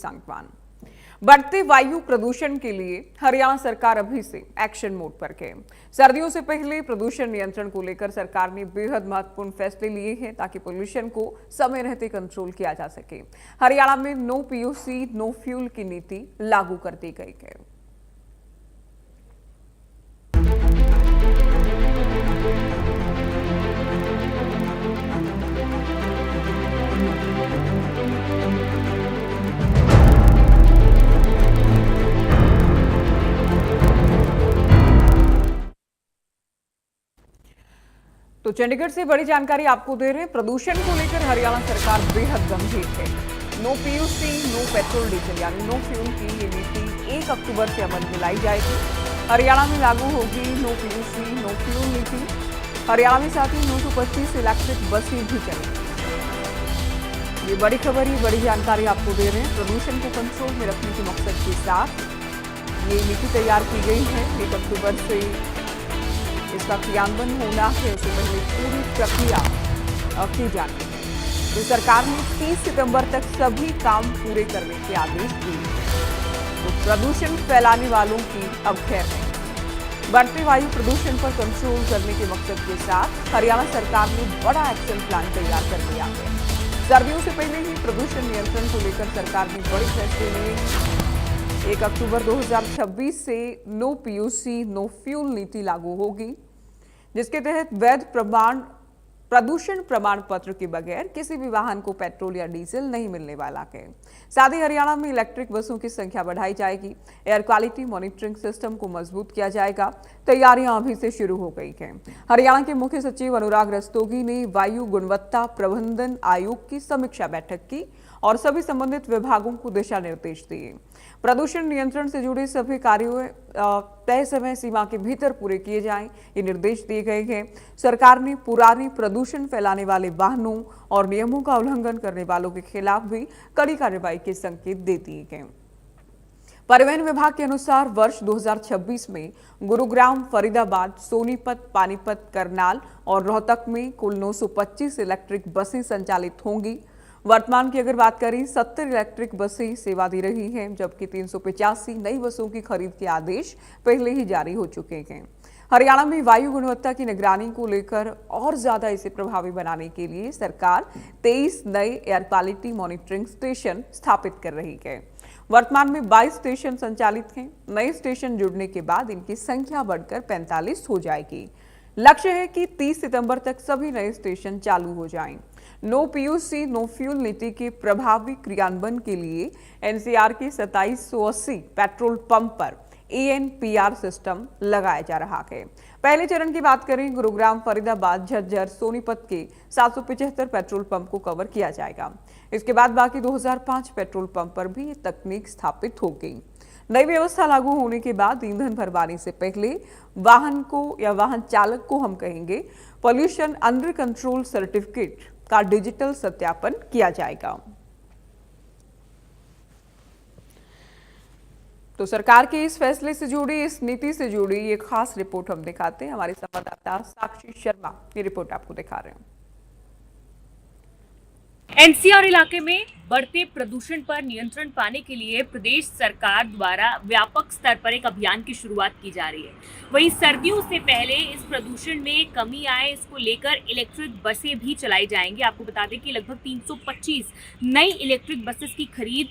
सांगवान। बढ़ते वायु प्रदूषण के लिए हरियाणा सरकार अभी से एक्शन मोड पर है। सर्दियों से पहले प्रदूषण नियंत्रण को लेकर सरकार ने बेहद महत्वपूर्ण फैसले लिए हैं ताकि पोल्यूशन को समय रहते कंट्रोल किया जा सके। हरियाणा में नो पीयूसी नो फ्यूल की नीति लागू कर दी गई है। तो चंडीगढ़ से बड़ी जानकारी आपको दे रहे हैं। प्रदूषण को लेकर हरियाणा सरकार बेहद गंभीर है। No PUC no petrol diesel यानी नो फ्यूल की ये नीति 1 अक्टूबर से अमल में लाई जाएगी। हरियाणा में लागू होगी नो पीयूसी नो फ्यूल नीति। हरियाणा में साथ ही 925 इलेक्ट्रिक बसें भी चलेंगी। ये बड़ी खबर, ये बड़ी जानकारी आपको दे रहे हैं। प्रदूषण को कंट्रोल में रखने के मकसद के साथ ये नीति तैयार की गई है। 1 अक्टूबर से इसका क्रियान्वयन होना है, उससे पहले पूरी प्रक्रिया की जानी है। तो सरकार ने 30 सितंबर तक सभी काम पूरे करने के आदेश दिए। तो प्रदूषण फैलाने वालों की अब खैर नहीं। बढ़ते वायु प्रदूषण पर कंट्रोल करने के मकसद के साथ हरियाणा सरकार ने बड़ा एक्शन प्लान तैयार कर दिया है। सर्दियों से पहले ही प्रदूषण नियंत्रण को लेकर सरकार ने बड़े फैसले लिए। 1 अक्टूबर 2026 से नो पीयूसी नो फ्यूल नीति लागू होगी, जिसके तहत वैध प्रदूषण प्रमाण पत्र के बगैर किसी भी वाहन को पेट्रोल या डीजल नहीं मिलने वाला है। साथ ही हरियाणा में इलेक्ट्रिक बसों की संख्या बढ़ाई जाएगी। एयर क्वालिटी मॉनिटरिंग सिस्टम को मजबूत किया जाएगा। तैयारियां अभी से शुरू हो गई हैं। हरियाणा के मुख्य सचिव अनुराग रस्तोगी ने वायु गुणवत्ता प्रबंधन आयोग की समीक्षा बैठक की और सभी संबंधित विभागों को दिशा निर्देश दिए। प्रदूषण नियंत्रण से जुड़े सभी कार्यों तय समय सीमा के भीतर पूरे किए जाएं, ये निर्देश दिए गए हैं। सरकार ने पुराने प्रदूषण फैलाने वाले वाहनों और नियमों का उल्लंघन करने वालों के खिलाफ भी कड़ी कार्रवाई के संकेत दे दिए गए। परिवहन विभाग के अनुसार वर्ष 2026 में गुरुग्राम, फरीदाबाद, सोनीपत, पानीपत, करनाल और रोहतक में कुल 925 इलेक्ट्रिक बसें संचालित होंगी। वर्तमान की अगर बात करें 70 इलेक्ट्रिक बसें सेवा दे रही हैं, जबकि 385 नई बसों की खरीद के आदेश पहले ही जारी हो चुके हैं। हरियाणा में वायु गुणवत्ता की निगरानी को लेकर और ज्यादा इसे प्रभावी बनाने के लिए सरकार 23 नए एयर क्वालिटी मॉनिटरिंग स्टेशन स्थापित कर रही है। वर्तमान में 22 स्टेशन संचालित हैं। नए स्टेशन जुड़ने के बाद इनकी संख्या बढ़कर 45 हो जाएगी। लक्ष्य है कि 30 सितंबर तक सभी नए स्टेशन चालू हो जाएं। नो पीयूसी नो फ्यूल नीति के प्रभावी क्रियान्वयन के लिए एनसीआर के 2780 पेट्रोल पंप पर ANPR सिस्टम लगाया जा रहा है। पहले चरण की बात करें, गुरुग्राम, फरीदाबाद, झज्जर, सोनीपत के 775 पेट्रोल पंप को कवर किया जाएगा। इसके बाद बाकी 2005 पेट्रोल पंप पर भी ये तकनीक स्थापित होगी। नई व्यवस्था लागू होने के बाद ईंधन भरवाने से पहले वाहन को या वाहन चालक को हम कहेंगे पॉल्यूशन अंडर कंट्रोल सर्टिफिकेट का डिजिटल सत्यापन किया जाएगा। तो सरकार के इस फैसले से जुड़ी, इस नीति से जुड़ी ये खास रिपोर्ट हम दिखाते हैं। हमारे संवाददाता साक्षी शर्मा ये रिपोर्ट आपको दिखा रहे हैं। एनसीआर इलाके में बढ़ते प्रदूषण पर नियंत्रण पाने के लिए प्रदेश सरकार द्वारा व्यापक स्तर पर एक अभियान की शुरुआत की जा रही है। वहीं सर्दियों से पहले इस प्रदूषण में कमी आए, इसको लेकर इलेक्ट्रिक बसें भी चलाई जाएंगी। आपको बता दें कि लगभग 325 नई इलेक्ट्रिक बसेस की खरीद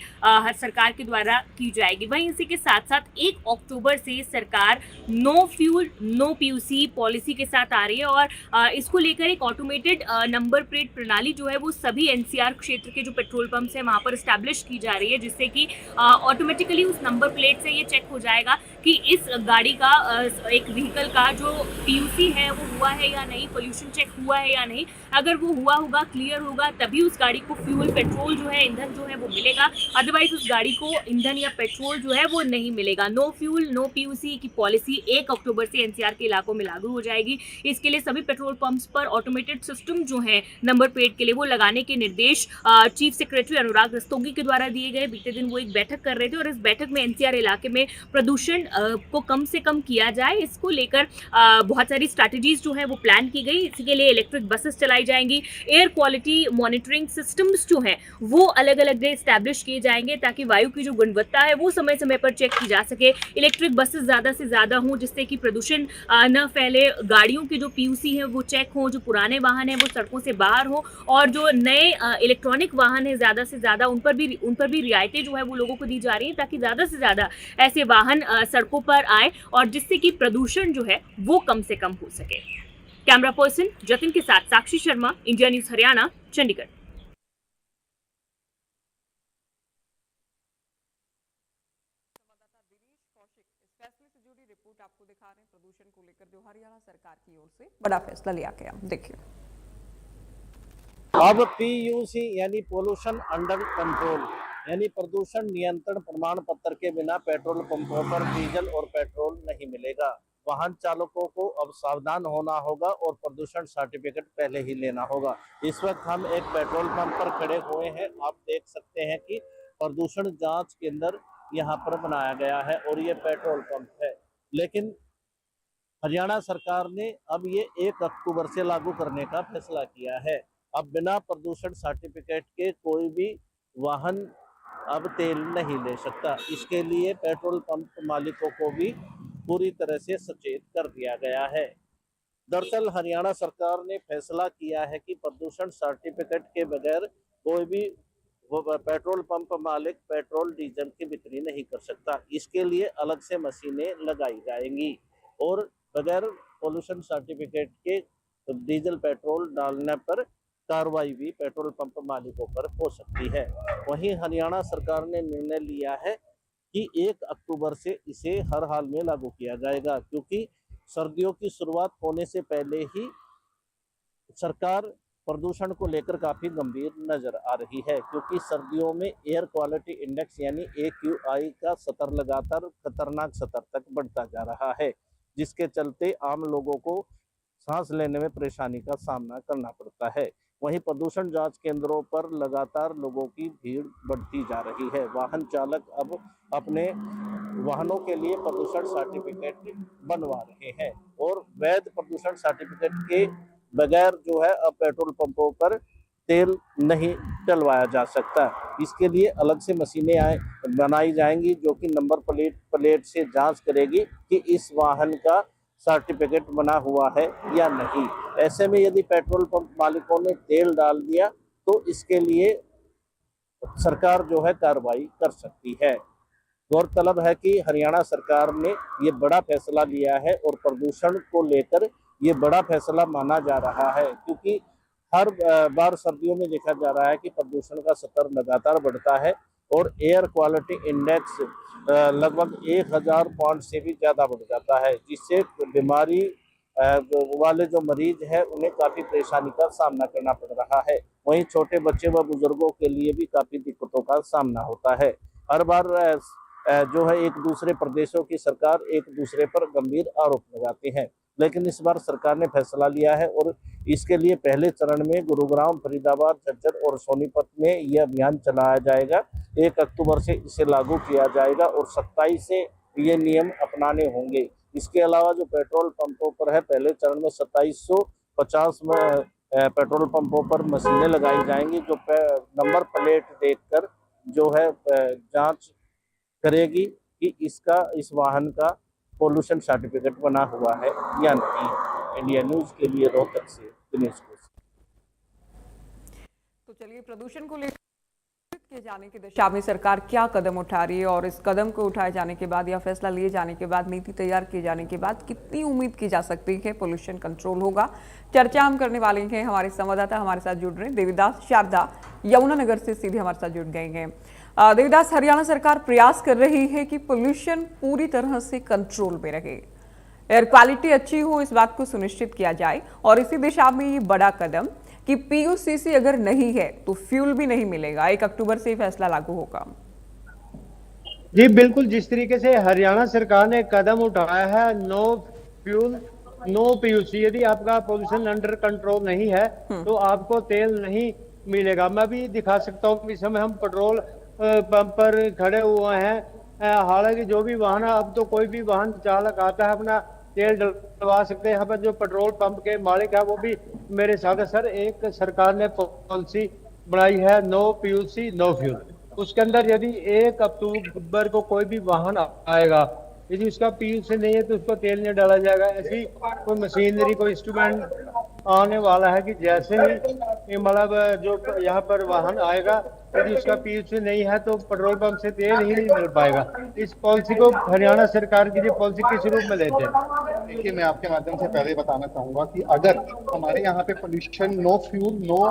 सरकार के द्वारा की जाएगी। वहीं इसी के साथ साथ 1 अक्टूबर से सरकार no fuel no PUC policy के साथ आ रही है और इसको लेकर एक ऑटोमेटेड नंबर प्लेट प्रणाली जो है वो सभी एनसीआर क्षेत्र के जो पेट्रोल पंप है वहां पर स्टैब्लिश की जा रही है, जिससे कि ऑटोमेटिकली उस नंबर प्लेट से ये चेक हो जाएगा कि इस गाड़ी का एक व्हीकल का जो पीयूसी है वो हुआ है या नहीं, पोल्यूशन चेक हुआ है या नहीं। अगर वो हुआ होगा, क्लियर होगा, तभी उस गाड़ी को फ्यूल पेट्रोल जो है, ईंधन जो है वो मिलेगा। अदरवाइज उस गाड़ी को ईंधन या पेट्रोल जो है वो नहीं मिलेगा। नो फ्यूल नो पीयूसी की पॉलिसी 1 अक्टूबर से एनसीआर के इलाकों में लागू हो जाएगी। इसके लिए सभी पेट्रोल पंप्स पर ऑटोमेटेड सिस्टम जो है नंबर प्लेट के लिए वो लगाने के निर्देश चीफ सेक्रेटरी अनुराग रस्तोगी के द्वारा दिए गए। बीते दिन वो एक बैठक कर रहे थे और इस बैठक में एनसीआर इलाके में प्रदूषण को कम से कम किया जाए, इसको लेकर बहुत सारी स्ट्रैटेजीज जो है वो प्लान की गई। इसके लिए इलेक्ट्रिक बसेस चलाई जाएंगी, एयर क्वालिटी मॉनिटरिंग सिस्टम्स जो हैं वो अलग अलग डे स्टैब्लिश किए जाएंगे ताकि वायु की जो गुणवत्ता है वो समय समय पर चेक की जा सके। इलेक्ट्रिक बसेस ज़्यादा से ज़्यादा हों जिससे कि प्रदूषण न फैले। गाड़ियों के जो पीयूसी हैं वो चेक हों, जो पुराने वाहन हैं वो सड़कों से बाहर हो, और जो नए इलेक्ट्रॉनिक वाहन है ज़्यादा से ज़्यादा उन पर भी रियायतें जो है वो लोगों को दी जा रही हैं ताकि ज़्यादा से ज़्यादा ऐसे वाहन सड़कों पर आए और जिससे कि प्रदूषण जो है वो कम से कम हो सके। कैमरा पर्सन जतिन के साथ Sakshi Sharma, India news Haryana, Chandigarh. Report आपको दिखा रहे हैं प्रदूषण को लेकर जो हरियाणा सरकार की ओर से बड़ा फैसला लिया गया। देखिए, अब पीयूसी यानी पोल्यूशन अंडर कंट्रोल यानी प्रदूषण नियंत्रण प्रमाण पत्र के बिना पेट्रोल पंपों पर डीजल और पेट्रोल नहीं मिलेगा। वाहन चालकों को अब सावधान होना होगा और प्रदूषण सर्टिफिकेट पहले ही लेना होगा। इस वक्त हम एक पेट्रोल पंप पर खड़े हुए हैं। आप देख सकते हैं कि प्रदूषण जांच केंद्र यहाँ पर बनाया गया है और ये पेट्रोल पंप है, लेकिन हरियाणा सरकार ने अब ये 1 अक्टूबर से लागू करने का फैसला किया है। अब बिना प्रदूषण सर्टिफिकेट के कोई भी वाहन अब तेल नहीं ले सकता। इसके लिए पेट्रोल पंप मालिकों को भी पूरी तरह से सचेत कर दिया गया है। दरअसल हरियाणा सरकार ने फैसला किया है कि प्रदूषण सर्टिफिकेट के बगैर कोई भी पेट्रोल पंप मालिक पेट्रोल डीजल की बिक्री नहीं कर सकता। इसके लिए अलग से मशीनें लगाई जाएंगी और बगैर पोल्यूशन सर्टिफिकेट के डीजल पेट्रोल डालने पर कार्रवाई भी पेट्रोल पंप मालिकों पर हो सकती है। वहीं हरियाणा सरकार ने निर्णय लिया है कि 1 अक्टूबर से इसे हर हाल में लागू किया जाएगा, क्योंकि सर्दियों की शुरुआत होने से पहले ही सरकार प्रदूषण को लेकर काफ़ी गंभीर नज़र आ रही है, क्योंकि सर्दियों में एयर क्वालिटी इंडेक्स यानी AQI का स्तर लगातार खतरनाक स्तर तक बढ़ता जा रहा है, जिसके चलते आम लोगों को सांस लेने में परेशानी का सामना करना पड़ता है। वहीं प्रदूषण जांच केंद्रों पर लगातार लोगों की भीड़ बढ़ती जा रही है। वाहन चालक अब अपने वाहनों के लिए प्रदूषण सर्टिफिकेट बनवा रहे हैं और वैध प्रदूषण सर्टिफिकेट के बगैर जो है अब पेट्रोल पंपों पर तेल नहीं डलवाया जा सकता। इसके लिए अलग से मशीनें बनाई जाएंगी जो कि नंबर प्लेट से जांच करेगी कि इस वाहन का सर्टिफिकेट बना हुआ है या नहीं। ऐसे में यदि पेट्रोल पंप मालिकों ने तेल डाल दिया तो इसके लिए सरकार जो है कार्रवाई कर सकती है। गौरतलब है कि हरियाणा सरकार ने ये बड़ा फैसला लिया है और प्रदूषण को लेकर ये बड़ा फैसला माना जा रहा है, क्योंकि हर बार सर्दियों में देखा जा रहा है कि प्रदूषण का स्तर लगातार बढ़ता है और एयर क्वालिटी इंडेक्स लगभग 1000 पॉइंट से भी ज़्यादा बढ़ जाता है, जिससे बीमारी वाले जो मरीज हैं उन्हें काफ़ी परेशानी का सामना करना पड़ रहा है। वहीं छोटे बच्चे व बुजुर्गों के लिए भी काफ़ी दिक्कतों का सामना होता है। हर बार जो है एक दूसरे प्रदेशों की सरकार एक दूसरे पर गंभीर आरोप लगाते हैं, लेकिन इस बार सरकार ने फैसला लिया है और इसके लिए पहले चरण में गुरुग्राम, फरीदाबाद, झज्जर और सोनीपत में यह अभियान चलाया जाएगा। 1 अक्टूबर से इसे लागू किया जाएगा और 27 से ये नियम अपनाने होंगे। इसके अलावा जो पेट्रोल पंपों पर है, पहले चरण में 2750 में पेट्रोल पंपों पर मशीनें लगाई जाएंगी जो नंबर प्लेट देखकर जो है जांच करेगी कि इस वाहन का पोल्यूशन सर्टिफिकेट बना हुआ है या नहीं। इंडिया न्यूज़ के लिए रोहतक से दिनेश। तो चलिए, प्रदूषण को लेकर किए जाने की दिशा में सरकार क्या कदम उठा रही है और इस कदम को उठाए जाने के बाद या फैसला लिए जाने के बाद, नीति तैयार किए जाने के बाद कितनी उम्मीद की जा सकती है पोल्यूशन कंट्रोल होगा, चर्चा हम करने वाले हैं। हमारे संवाददाता हमारे साथ जुड़ रहे हैं, देवीदास शारदा यमुनानगर से सीधे हमारे साथ जुड़ गए हैं। देवीदास, हरियाणा सरकार प्रयास कर रही है कि पोल्यूशन पूरी तरह से कंट्रोल में रहे, एयर क्वालिटी अच्छी हो, इस बात को सुनिश्चित किया जाए और इसी दिशा में ये बड़ा कदम कि पीयूसीसी अगर नहीं है तो फ्यूल भी नहीं मिलेगा। 1 अक्टूबर से फैसला लागू होगा। जी बिल्कुल, जिस तरीके से हरियाणा सरकार ने कदम उठाया है, नो फ्यूल नो पीयूसी, यदि आपका पोल्यूशन अंडर कंट्रोल नहीं है तो आपको तेल नहीं मिलेगा। मैं भी दिखा सकता हूँ, इस समय हम पेट्रोल पंप पर खड़े हुए हैं। हालांकि जो भी वाहन है, अब तो कोई भी वाहन चालक आता है अपना तेल डलवा सकते हैं। यहाँ पर जो पेट्रोल पंप के मालिक है वो भी मेरे साथ है। सर, एक सरकार ने पॉलिसी बनाई है, नो पीयूसी नो फ्यूल। उसके अंदर यदि 1 अक्टूबर को कोई भी वाहन आएगा, यदि उसका पीयूसी नहीं है तो उसको तेल नहीं डाला जाएगा। ऐसी कोई मशीनरी, कोई इंस्ट्रूमेंट आने वाला है कि जैसे ही ये मतलब जो यहाँ पर वाहन आएगा, यदि उसका पीयूसी नहीं है तो पेट्रोल पंप से तेल ही नहीं मिल पाएगा। इस पॉलिसी को हरियाणा सरकार की जो पॉलिसी किस रूप में लेते हैं? देखिए, मैं आपके माध्यम से पहले बताना चाहूंगा कि अगर हमारे यहाँ पे pollution no fuel no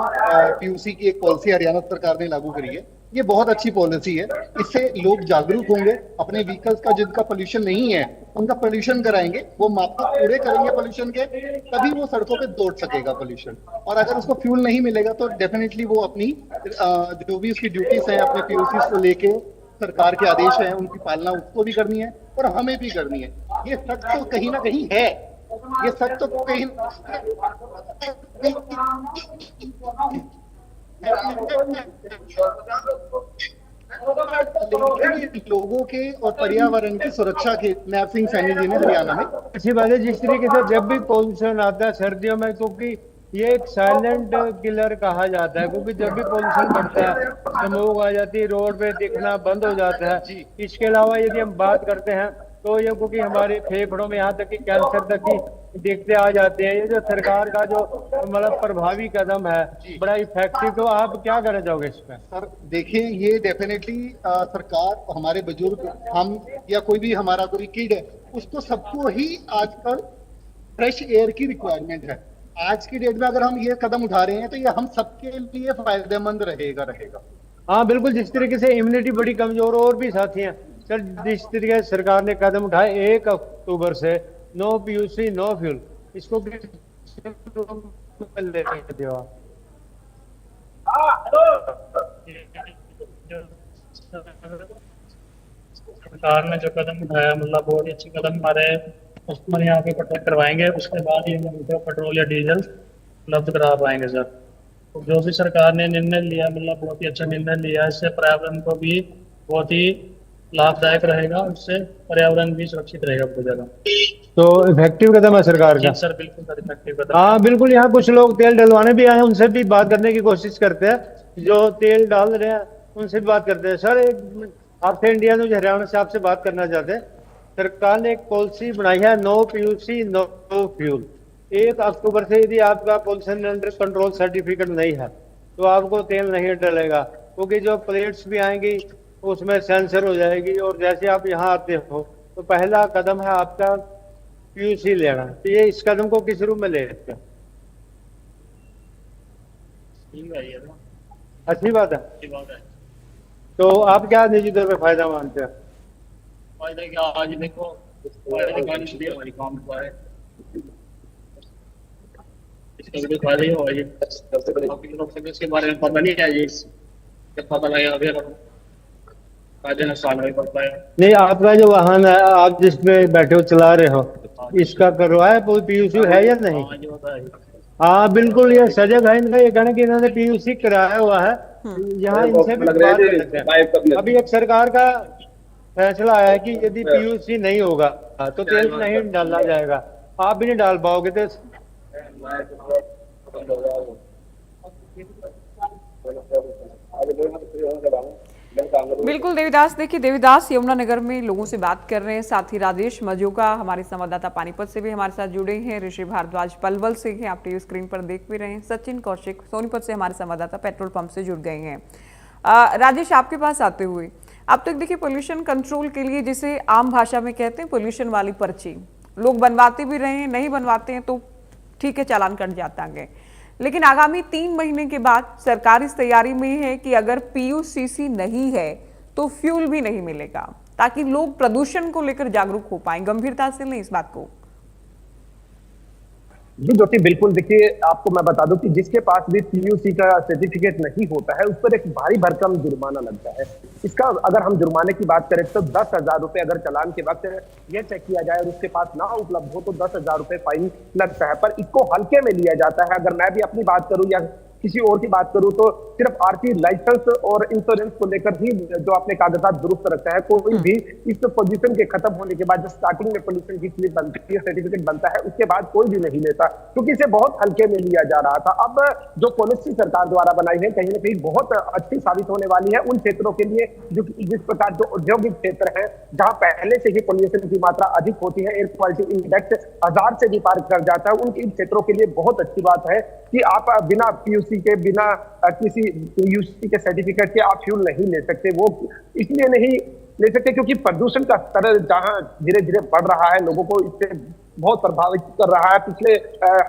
PUC की एक पॉलिसी हरियाणा सरकार ने लागू करी है, ये बहुत अच्छी पॉलिसी है। इससे लोग जागरूक होंगे, अपने व्हीकल्स का जिनका पोल्यूशन नहीं है उनका पोल्यूशन कराएंगे, वो मापदंड पूरे करेंगे पोल्यूशन के, तभी वो सड़कों पे दौड़ सकेगा पोल्यूशन। और अगर उसको फ्यूल नहीं मिलेगा तो डेफिनेटली वो अपनी जो भी उसकी ड्यूटीज हैं अपने पीयूसी को लेके, सरकार के आदेश हैं उनकी पालना उसको भी करनी है और हमें भी करनी है। ये सच तो कहीं ना कहीं है, ये सच तो कहीं लोगों के और पर्यावरण की सुरक्षा के नैब सिंह सैनी जी ने हरियाणा में अच्छी बात है। जिस तरीके से जब भी पॉल्यूशन आता है सर्दियों में, क्योंकि ये एक साइलेंट किलर कहा जाता है, क्योंकि जब भी पॉल्यूशन बढ़ता है, स्मोक आ जाती है, रोड पे दिखना बंद हो जाता है। इसके अलावा यदि हम बात करते हैं तो ये क्योंकि हमारे फेफड़ों में यहाँ तक कि कैंसर तक की दिखते आ जाते हैं। ये जो सरकार का जो मतलब प्रभावी कदम है, बड़ा इफेक्टिव, तो आप क्या कहना चाहोगे इस पर? सर देखिए, ये डेफिनेटली सरकार, हमारे बुजुर्ग, हम या कोई भी हमारा कोई किड है, उसको सबको ही आजकल फ्रेश एयर की रिक्वायरमेंट है। आज की डेट में अगर हम ये कदम उठा रहे हैं तो ये हम सबके लिए फायदेमंद रहेगा। हाँ बिल्कुल, जिस तरीके से इम्यूनिटी बड़ी कमजोर, और भी साथी हैं सर, जिस तरीके से सरकार ने कदम उठाए 1 अक्टूबर से नो पीयूसी नो फ्यूल, इसको सरकार ने जो कदम उठाया, मतलब बहुत ही अच्छी कदम। हमारे कस्टमर यहाँ पे पेट्रोल करवाएंगे, उसके बाद ही हम उनको पेट्रोल या डीजल उपलब्ध करा पाएंगे सर। तो जो भी सरकार ने निर्णय लिया, मतलब बहुत ही अच्छा निर्णय लिया, इससे पर्यावरण को भी बहुत ही लाभदायक रहेगा, उससे पर्यावरण भी सुरक्षित रहेगा बहुत ज्यादा। तो इफेक्टिव कदम है सरकार का। सर बिल्कुल सर, इफेक्टिव कदम। हाँ बिल्कुल, यहाँ कुछ लोग तेल डलवाने भी आए हैं, उनसे भी बात करने की कोशिश करते हैं, जो तेल डाल रहे हैं उनसे भी बात करते हैं। सर, एक आपसे इंडिया न्यूज हरियाणा से आपसे बात करना चाहते हैं। सरकार ने एक पॉलिसी बनाई है, नो पीयूसी नो फ्यूल। 1 अक्टूबर से यदि आपका पोल्यूशन अंडर कंट्रोल सर्टिफिकेट नहीं है तो आपको तेल नहीं डलेगा, क्योंकि जो प्लेट्स भी आएंगी उसमें सेंसर हो जाएगी। और जैसे आप यहाँ आते हो तो पहला कदम है आपका पीयूसी लेना। तो ये इस कदम को किस रूप में ले सकते हैं? अच्छी बात है। तो आप क्या निजी तौर पे फायदा मानते हैं? फायदा क्या, आज देखो हमारी काम इसका भी फायदा ही होगा जी। इसके बारे में पता नहीं है जी, जब पता लगेगा फिर फायदे नुकसान नहीं पड़ता है। नहीं, आपका जो वाहन है, आप जिसमें बैठे हो चला रहे हो, इसका करवाया कोई पीयूसी है या नहीं? हाँ बिल्कुल, ये सजग है इनका ये कहना कि इन्होंने पीयूसी कराया हुआ है। यहाँ इनसे भी बात कर लेते हैं। अभी एक सरकार का फैसला आया है कि यदि पीयूसी नहीं होगा तो तेल नहीं डाला जाएगा। आप भी नहीं डाल पाओगे तो बिल्कुल देवीदास, देखिए देवीदास यमुनानगर में लोगों से बात कर रहे हैं। साथ ही राजेश मजूका हमारे संवाददाता पानीपत से भी हमारे साथ जुड़े हैं, ऋषि भारद्वाज पलवल से हैं, आप टीवी स्क्रीन पर देख भी रहे हैं, सचिन कौशिक सोनीपत से हमारे संवाददाता पेट्रोल पंप से जुड़ गए हैं। राजेश, आपके पास आते हुए, अब तक देखिए पोल्यूशन कंट्रोल के लिए, जिसे आम भाषा में कहते हैं पोल्यूशन वाली पर्ची, लोग बनवाते भी रहे हैं, नहीं बनवाते हैं तो ठीक है चालान कट जाता है। लेकिन आगामी 3 महीने के बाद सरकार इस तैयारी में है कि अगर पीयूसीसी नहीं है तो फ्यूल भी नहीं मिलेगा, ताकि लोग प्रदूषण को लेकर जागरूक हो पाएं। गंभीरता से लें इस बात को। जी ज्योति, बिल्कुल। देखिए, आपको मैं बता दूं कि जिसके पास भी पीयूसी का सर्टिफिकेट नहीं होता है उस पर एक भारी भरकम जुर्माना लगता है। इसका अगर हम जुर्माने की बात करें तो 10,000 रुपए अगर चालान के वक्त यह चेक किया जाए और उसके पास ना उपलब्ध हो तो 10,000 रुपए फाइन लगता है। पर इसको हल्के में लिया जाता है। अगर मैं भी अपनी बात करूं या किसी और की बात करूं तो सिर्फ आरसी लाइसेंस और इंश्योरेंस को लेकर ही जो अपने कागजात दुरुस्त रखता है, कोई भी इस पोल्यूशन के खत्म होने के बाद जो स्टार्टिंग में पोल्यूशन की स्लिप बनती है, सर्टिफिकेट बनता है, उसके बाद कोई भी नहीं लेता, क्योंकि इसे बहुत हल्के में लिया जा रहा था। अब जो पॉलिसी सरकार द्वारा बनाई है कहीं ना कहीं बहुत अच्छी साबित होने वाली है उन क्षेत्रों के लिए जो जिस प्रकार जो औद्योगिक क्षेत्र है, जहां पहले से ही पोल्यूशन की मात्रा अधिक होती है, एयर क्वालिटी इंडेक्स 1000 से भी पार कर जाता है, उन क्षेत्रों के लिए बहुत अच्छी बात है कि आप बिना पीयूसी के, बिना किसी यूसी के सर्टिफिकेट के आप फ्यूल नहीं ले सकते। वो इसलिए नहीं ले सकते क्योंकि प्रदूषण का स्तर जहां धीरे धीरे बढ़ रहा है, लोगों को इससे बहुत प्रभावित कर रहा है। पिछले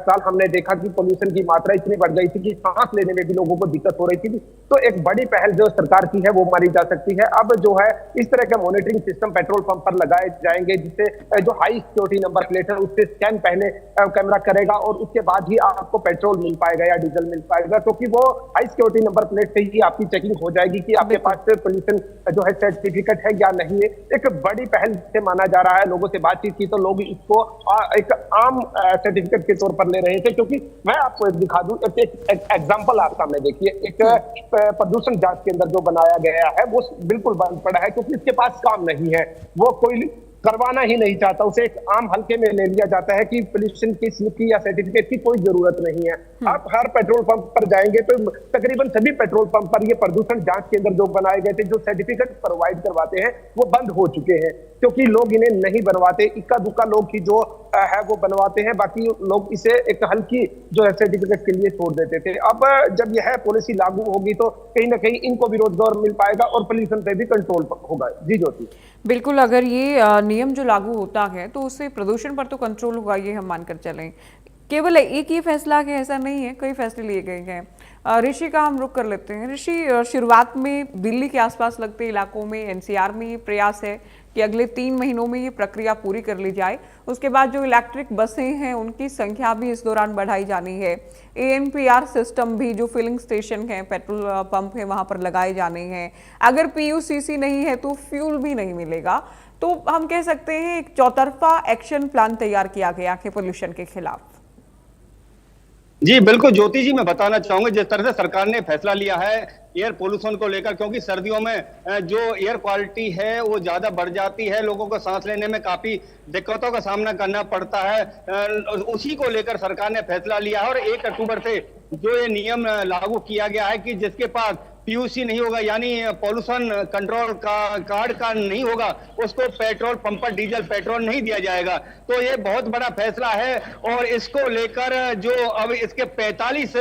साल हमने देखा कि पोल्यूशन की मात्रा इतनी बढ़ गई थी कि सांस लेने में भी लोगों को दिक्कत हो रही थी। तो एक बड़ी पहल जो सरकार की है वो मानी जा सकती है। अब जो है इस तरह का मॉनिटरिंग सिस्टम पेट्रोल पंप पर लगाए जाएंगे, जिससे जो हाई सिक्योरिटी नंबर प्लेट है उससे स्कैन पहले कैमरा करेगा और उसके बाद ही आपको पेट्रोल मिल पाएगा या डीजल मिल पाएगा, क्योंकि वो हाई सिक्योरिटी नंबर प्लेट से ही आपकी चेकिंग हो जाएगी कि आपके पास पोल्यूशन जो है सर्टिफिकेट है या नहीं है। एक बड़ी पहल से माना जा रहा है। लोगों से बातचीत की तो लोग इसको एक आम सर्टिफिकेट के तौर पर ले रहे थे, क्योंकि मैं आपको एक दिखा दूं, एक एग्जांपल आप सामने देखिए। एक प्रदूषण जांच केंद्र जो बनाया गया है वो बिल्कुल बंद पड़ा है, क्योंकि इसके पास काम नहीं है, वो कोई करवाना ही नहीं चाहता, उसे एक आम हल्के में ले लिया जाता है कि पोल्यूशन की स्लिप की या सर्टिफिकेट की कोई जरूरत नहीं है। आप हर पेट्रोल पंप पर जाएंगे तो तकरीबन सभी पेट्रोल पंप पर ये प्रदूषण जांच केंद्र जो बनाए गए थे, जो सर्टिफिकेट प्रोवाइड करवाते हैं, वो बंद हो चुके हैं, क्योंकि लोग इन्हें नहीं बनवाते। इक्का दुक्का लोग ही जो है वो बनवाते हैं, बाकी लोग इसे एक हल्की जो है सर्टिफिकेट के लिए छोड़ देते थे। अब जब यह पॉलिसी लागू होगी तो कहीं ना कहीं इनको भी रोजगार मिल पाएगा और पोल्यूशन पे भी कंट्रोल होगा। जी ज्योति, बिल्कुल, अगर ये नियम जो लागू होता है तो उससे प्रदूषण पर तो कंट्रोल होगा, ये हम मानकर चलें। केवल एक ही फैसला है ऐसा नहीं है, कई फैसले लिए गए हैं। ऋषि का हम रुख कर लेते हैं। ऋषि, शुरुआत में दिल्ली के आसपास लगते इलाकों में एनसीआर में ये प्रयास है कि अगले 3 महीनों में ये प्रक्रिया पूरी कर ली जाए। उसके बाद जो इलेक्ट्रिक बसें हैं उनकी संख्या भी इस दौरान बढ़ाई जानी है। ANPR सिस्टम भी, जो फिलिंग स्टेशन हैं, पेट्रोल पंप है, वहां पर लगाए जाने हैं। अगर PUCC नहीं है तो फ्यूल भी नहीं मिलेगा। तो हम कह सकते हैं एक चौतरफा एक्शन प्लान तैयार किया गया है पोल्यूशन के खिलाफ। जी बिल्कुल ज्योति जी, मैं बताना चाहूंगा जिस तरह से सरकार ने फैसला लिया है एयर पोल्यूशन को लेकर, क्योंकि सर्दियों में जो एयर क्वालिटी है वो ज्यादा बढ़ जाती है, लोगों को सांस लेने में काफी दिक्कतों का सामना करना पड़ता है। उसी को लेकर सरकार ने फैसला लिया है और 1 अक्टूबर से जो ये नियम लागू किया गया है कि जिसके पास PUC नहीं होगा, यानी पॉल्यूशन कंट्रोल का कार्ड का नहीं होगा, उसको पेट्रोल पंप पर डीजल पेट्रोल नहीं दिया जाएगा। तो ये बहुत बड़ा फैसला है और इसको लेकर जो अब इसके 45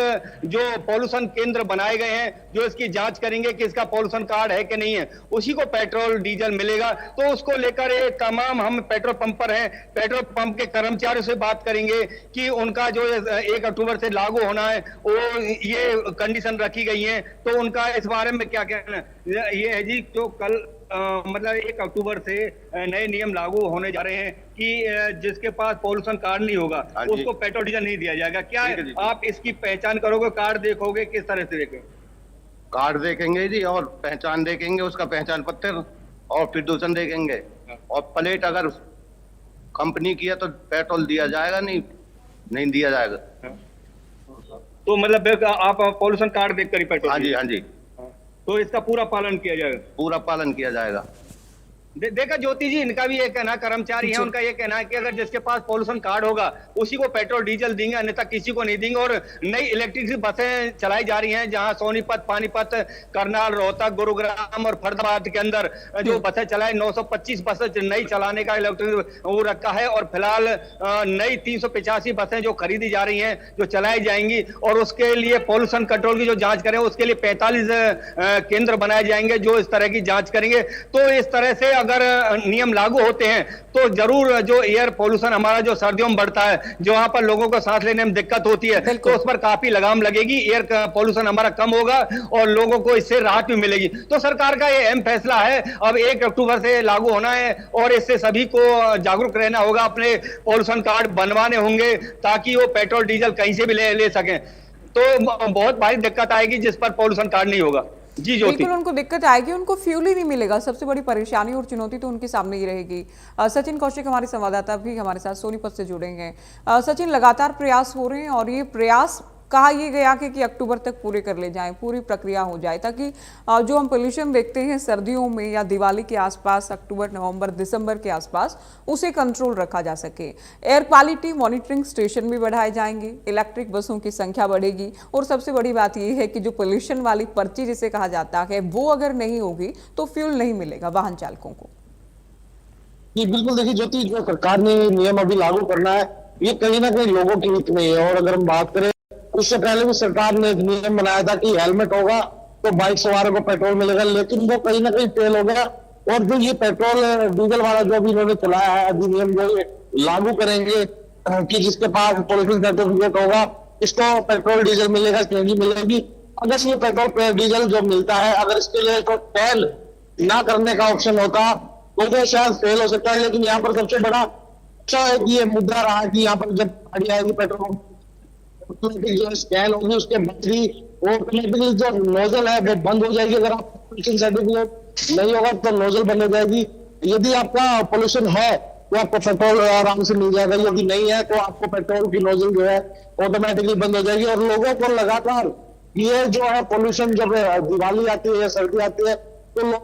जो पॉल्यूशन केंद्र बनाए गए हैं, जो इसकी जांच करेंगे कि इसका पॉल्यूशन कार्ड है कि नहीं है, उसी को पेट्रोल डीजल मिलेगा। तो उसको लेकर ये तमाम हम पेट्रोल पंप पर हैं, पेट्रोल पंप के कर्मचारियों से बात करेंगे कि उनका जो 1 अक्टूबर से लागू होना है वो ये कंडीशन रखी गई है, तो उनका इस बारे में क्या कहना ये है जी। तो कल मतलब 1 अक्टूबर से नए नियम लागू होने जा रहे हैं कि जिसके पास पॉल्यूशन कार्ड नहीं होगा उसको पेट्रोल डीजल नहीं दिया जाएगा। क्या आप इसकी पहचान करोगे, कार्ड देखोगे, किस तरह से देखोगे? कार्ड देखेंगे जी और पहचान देखेंगे, उसका पहचान पत्र और प्रदूषण देखेंगे और प्लेट अगर कंपनी की है तो पेट्रोल दिया जाएगा, नहीं दिया जाएगा। तो मतलब आप पॉल्यूशन कार्ड देखकर ही पेट्रोल? हाँ जी, हाँ जी। तो इसका पूरा पालन किया जाएगा? पूरा पालन किया जाएगा। देखा ज्योति जी, इनका भी ये कहना, कर्मचारी है उनका ये कहना है कि अगर जिसके पास पॉल्यूशन कार्ड होगा उसी को पेट्रोल डीजल देंगे, अन्यथा किसी को नहीं देंगे। और नई इलेक्ट्रिक बसें चलाई जा रही हैं, जहां सोनीपत, पानीपत, करनाल, रोहतक, गुरुग्राम और फरीदाबाद के अंदर जो बसें चलाई, 925 बसें नई चलाने का इलेक्ट्रिक वो रखा है। और फिलहाल नई 385 बसें जो खरीदी जा रही हैं, जो चलाई जाएंगी, और उसके लिए पॉल्यूशन कंट्रोल की जो जांच करें उसके लिए 45 केंद्र बनाए जाएंगे जो इस तरह की जांच करेंगे। तो इस तरह से अगर नियम लागू होते हैं तो जरूर जो एयर पोल्यूशन हमारा जो सर्दियों में बढ़ता है, जो वहां पर लोगों को सांस लेने में दिक्कत होती है, तो उस पर काफी लगाम लगेगी, एयर पोल्यूशन हमारा कम होगा और लोगों को इससे राहत भी मिलेगी। तो सरकार का ये अहम फैसला है, अब 1 अक्टूबर से लागू होना है और इससे सभी को जागरूक रहना होगा, अपने पोल्यूशन कार्ड बनवाने होंगे ताकि वो पेट्रोल डीजल कहीं से भी ले सकें। तो बहुत भारी दिक्कत आएगी जिस पर पोल्यूशन कार्ड नहीं होगा। जी बिल्कुल, उनको दिक्कत आएगी, उनको फ्यूल ही नहीं मिलेगा। सबसे बड़ी परेशानी और चुनौती तो उनके सामने ही रहेगी। सचिन कौशिक हमारे संवाददाता भी हमारे साथ सोनीपत से जुड़े हैं। सचिन, लगातार प्रयास हो रहे हैं और ये प्रयास कहा यह गया कि अक्टूबर तक पूरे कर ले जाएं, पूरी प्रक्रिया हो जाए, ताकि जो हम पोल्यूशन देखते हैं सर्दियों में या दिवाली के आसपास, अक्टूबर नवंबर दिसंबर के आसपास, उसे कंट्रोल रखा जा सके। एयर क्वालिटी मॉनिटरिंग स्टेशन भी बढ़ाए जाएंगे, इलेक्ट्रिक बसों की संख्या बढ़ेगी, और सबसे बड़ी बात यह है कि जो पोल्यूशन वाली पर्ची जिसे कहा जाता है वो अगर नहीं होगी तो फ्यूल नहीं मिलेगा वाहन चालकों को। जी बिल्कुल, देखिए ज्योति, जो सरकार ने नियम अभी लागू करना है ये कहीं ना कहीं लोगों के हित में है। और अगर हम बात करें, उससे पहले भी सरकार ने एक नियम बनाया था कि हेलमेट होगा तो बाइक सवारों को पेट्रोल मिलेगा, लेकिन वो कहीं ना कहीं फेल हो गया। और जो ये पेट्रोल डीजल वाला जो भी इन्होंने चलाया है अधिनियम, जो लागू करेंगे कि जिसके पास पॉल्यूशन सर्टिफिकेट होगा इसको पेट्रोल डीजल मिलेगा, सीएनजी मिलेगी। अगर ये पेट्रोल डीजल जो मिलता है, अगर इसके लिए तो फेल ना करने का ऑप्शन होता तो वो शायद फेल हो सकता है। लेकिन यहाँ पर सबसे बड़ा अच्छा है कि ये मुद्दा रहा कि यहाँ पर जब गाड़ी आएगी पेट्रोल जो स्कैन होगी उसके बैटरी ऑटोमेटिकली जो नोजल है वो बंद हो जाएगी। अगर आप पोल्यूशन सर्टिफिकेट नहीं होगा तो नोजल बंद हो जाएगी। यदि आपका पोल्यूशन है तो आपको पेट्रोल आराम से मिल जाएगा, यदि नहीं है तो आपको पेट्रोल की नोजल जो है ऑटोमेटिकली बंद हो जाएगी। और लोगों को लगातार ये जो है पोल्यूशन, जब दिवाली आती है या सर्दी आती है तो लोग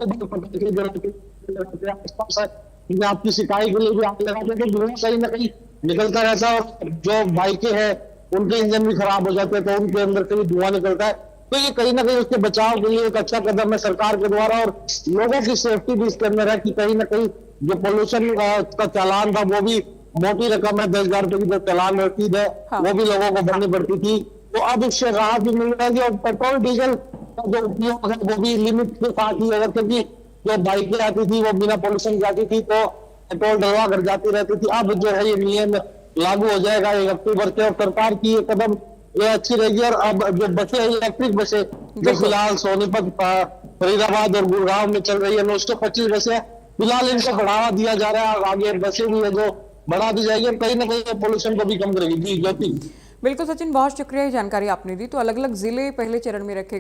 आपकी सिकाई के लिए भी आग लगाते हैं, तो धुआं कहीं ना कहीं निकलता रहता है। और जो बाइकें हैं उनके इंजन भी खराब हो जाते हैं तो उनके अंदर से भी धुआं निकलता है। तो ये कहीं ना कहीं उसके बचाव के लिए एक अच्छा कदम है सरकार के द्वारा। और लोगों की सेफ्टी भी इसके अंदर है कि कहीं ना कहीं जो पोल्यूशन का चालान था वो भी मोटी रकम है, 10,000 रुपए की जो चालान रसीद है वो भी लोगों को भरनी पड़ती थी, तो अब इससे राहत भी मिल जाएगी। और पेट्रोल डीजल का जो उपयोग है वो भी लिमिट के साथ ही, अगर क्योंकि जो बाइकें आती थी वो बिना पोल्यूशन जाती थी तो पेट्रोल डलवा कर जाती रहती थी। अब जो है ये नियम लागू हो जाएगा 1 अक्टूबर से, और सरकार की ये कदम ये अच्छी रहेगी। और अब जो बसें हैं, इलेक्ट्रिक बसें जो फिलहाल सोनीपत, फरीदाबाद और गुड़गांव में चल रही है, 925 बसें फिलहाल इनको बढ़ावा दिया जा रहा है। आगे बसें भी है जो बढ़ा दी जाएगी और कहीं ना कहीं पोल्यूशन को भी कम करेगी। जी ज्योति। बिल्कुल सचिन, बहुत शुक्रिया, ये जानकारी आपने दी। तो अलग अलग जिले पहले चरण में रखे